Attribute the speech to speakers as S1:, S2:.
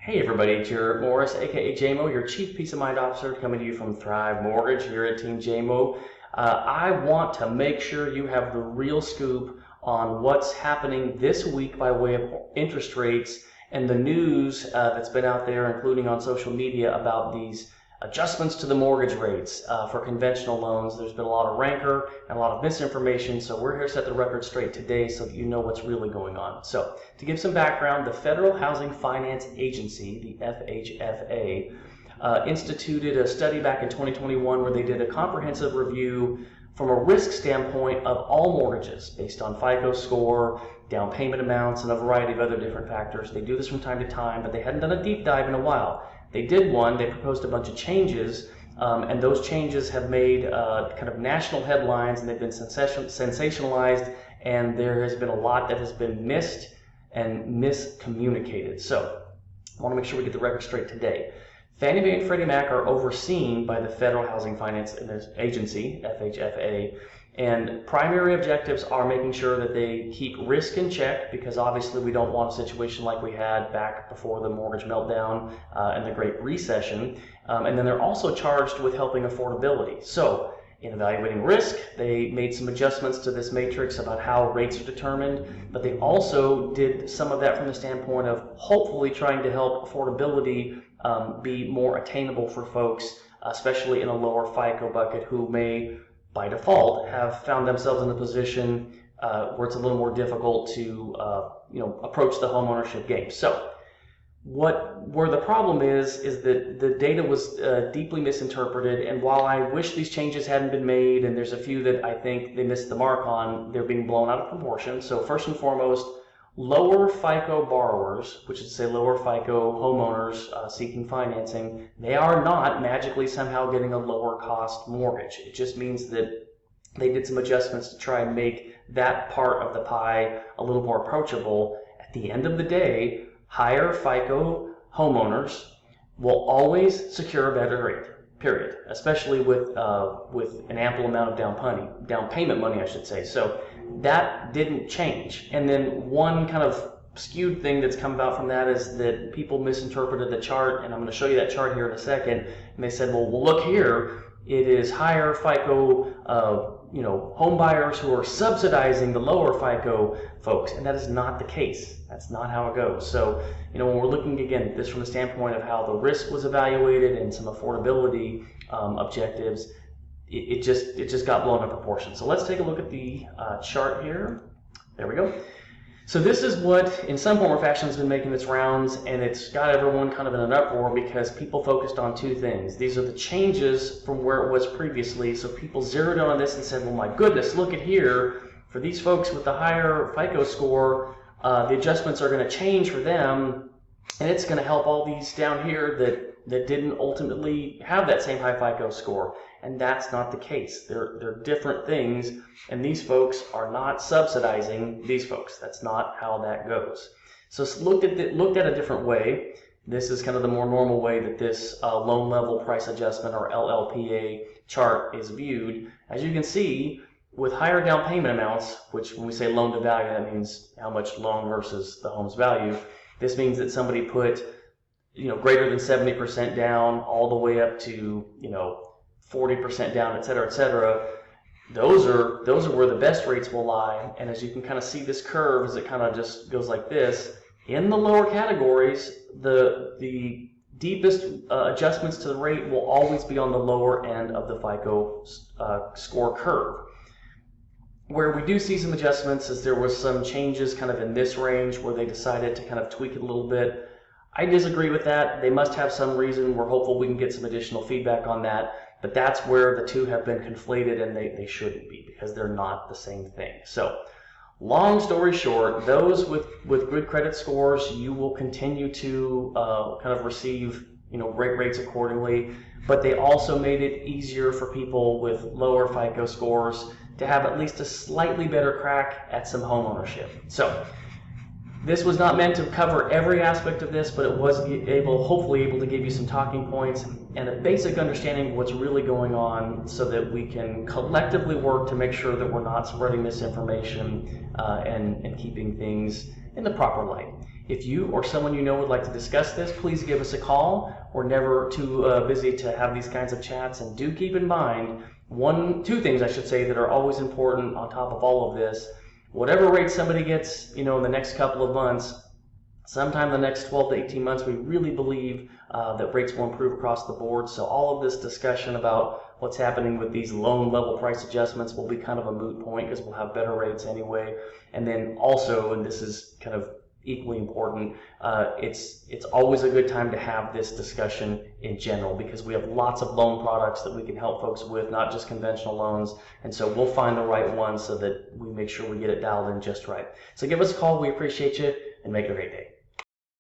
S1: Hey everybody, it's your Morris, aka JMO, your Chief Peace of Mind Officer, coming to you from Thrive Mortgage here at Team JMO. I want to make sure you have the real scoop on what's happening this week by way of interest rates and the news that's been out there, including on social media, about these adjustments to the mortgage rates for conventional loans. There's been a lot of rancor and a lot of misinformation, so we're here to set the record straight today so that you know what's really going on. So to give some background, the Federal Housing Finance Agency, the FHFA, instituted a study back in 2021 where they did a comprehensive review from a risk standpoint of all mortgages based on FICO score, down payment amounts, and a variety of other different factors. They do this from time to time, but they hadn't done a deep dive in a while. They did one, they proposed a bunch of changes, and those changes have made kind of national headlines, and they've been sensationalized, and there has been a lot that has been missed and miscommunicated. So I want to make sure we get the record straight today. Fannie Mae and Freddie Mac are overseen by the Federal Housing Finance Agency, FHFA, and primary objectives are making sure that they keep risk in check, because obviously we don't want a situation like we had back before the mortgage meltdown and the Great Recession. And then they're also charged with helping affordability. So in evaluating risk, they made some adjustments to this matrix about how rates are determined, but they also did some of that from the standpoint of hopefully trying to help affordability be more attainable for folks, especially in a lower FICO bucket, who may by default have found themselves in a position where it's a little more difficult to approach the homeownership game. So where the problem is that the data was deeply misinterpreted, and while I wish these changes hadn't been made, and there's a few that I think they missed the mark on, they're being blown out of proportion. So first and foremost, lower FICO borrowers, which is to say lower FICO homeowners seeking financing, they are not magically somehow getting a lower cost mortgage. It just means that they did some adjustments to try and make that part of the pie a little more approachable. At the end of the day, higher FICO homeowners will always secure a better rate, period, especially with an ample amount of down payment money, I should say. So that didn't change. And then one kind of skewed thing that's come about from that is that people misinterpreted the chart, and I'm going to show you that chart here in a second, and they said, well, look here, it is higher FICO home buyers who are subsidizing the lower FICO folks, and that is not the case. That's not how it goes. So when we're looking again at this from the standpoint of how the risk was evaluated and some affordability objectives, it just got blown out of proportion. So let's take a look at the chart here. There we go. So this is what, in some form or fashion, has been making its rounds, and it's got everyone kind of in an uproar because people focused on two things. These are the changes from where it was previously. So people zeroed in on this and said, well, my goodness, look at here. For these folks with the higher FICO score, the adjustments are going to change for them, and it's going to help all these down here that didn't ultimately have that same high FICO score. And that's not the case. They're different things, and these folks are not subsidizing these folks. That's not how that goes. So looked at a different way. This is kind of the more normal way that this loan level price adjustment, or LLPA chart, is viewed. As you can see, with higher down payment amounts, which when we say loan to value, that means how much loan versus the home's value. This means that somebody put greater than 70% down, all the way up to 40% down, et cetera, et cetera. Those are where the best rates will lie. And as you can kind of see this curve, as it kind of just goes like this, in the lower categories, the deepest adjustments to the rate will always be on the lower end of the FICO score curve. Where we do see some adjustments is there was some changes kind of in this range where they decided to kind of tweak it a little bit. I disagree with that. They must have some reason. We're hopeful we can get some additional feedback on that. But that's where the two have been conflated, and they shouldn't be, because they're not the same thing. So long story short, those with good credit scores, you will continue to kind of receive great rates accordingly. But they also made it easier for people with lower FICO scores to have at least a slightly better crack at some home ownership. So this was not meant to cover every aspect of this, but it was hopefully able to give you some talking points and a basic understanding of what's really going on, so that we can collectively work to make sure that we're not spreading misinformation and keeping things in the proper light. If you or someone you know would like to discuss this, please give us a call. We're never too busy to have these kinds of chats. And do keep in mind, two things I should say that are always important on top of all of this. Whatever rate somebody gets, in the next couple of months, sometime in the next 12 to 18 months, we really believe that rates will improve across the board. So all of this discussion about what's happening with these loan level price adjustments will be kind of a moot point because we'll have better rates anyway. And then also, and this is kind of equally important, it's always a good time to have this discussion in general because we have lots of loan products that we can help folks with, not just conventional loans. And so we'll find the right one so that we make sure we get it dialed in just right. So give us a call. We appreciate you, and make it a great day.